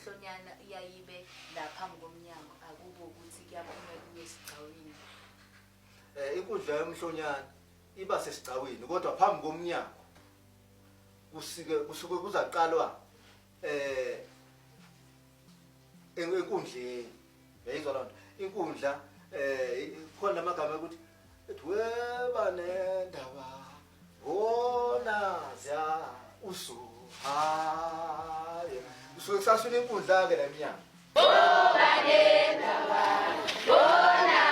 umhlonyana iyayibe lapha ngomnyango akubo ukuthi kuyaphumela kuyesigcawini. Inkundla yomhlonyana iba sesigcawini kodwa phambi komnyango kusuke kuzaqalwa enkundleni. Yayizwa lonto inkundla khona amagama ukuthi weba nendaba wona zya usuhaye usuke kusasula inkundla ke la emnyango. Weba nendaba wona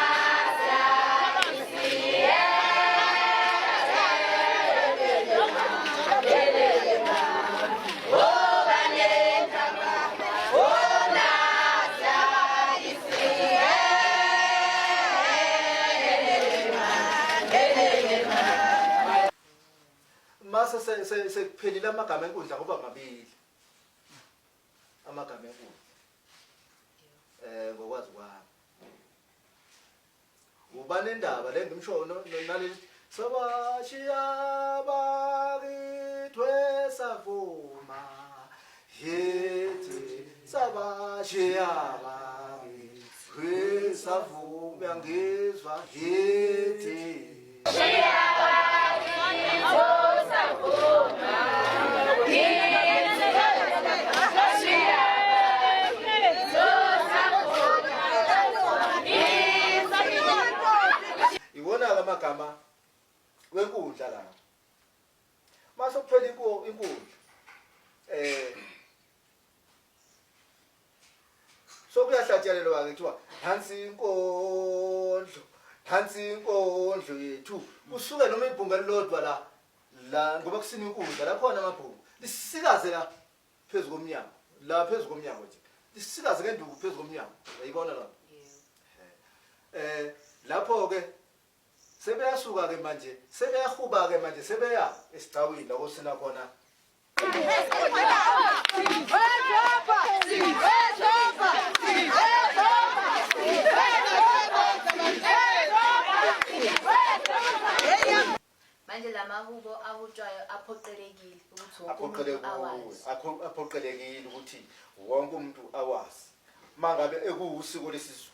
sekuphelile amagama enkundla kuba mabili amagama enkundla ngokwazi kwami uba nendaba le ngimsho naleli sabashiya bakithwe savuma yethi sabashiya bakithwe savuma ngizwa yethi amagama wenkundla la mase kuphela inkundla sokuyahlatshelelwa ke kuthiwa hansi inkondlo yethu usuke noma ibhunga lilodwa la ngoba kusina inkundla la khona amabhunga lisikaze la phezulu komnyango la phezulu komnyango nje lisikaze ngenduku phezulu komnyango uyayibona la lapho ke sebeyasuka ke manje sebeyahuba ke manje sebeya esigcawini la osina khona manje lamahubo ahutshwayo aphoqelekile ukuthi wonke umuntu awazi mangabe ekuwusiko lesizwe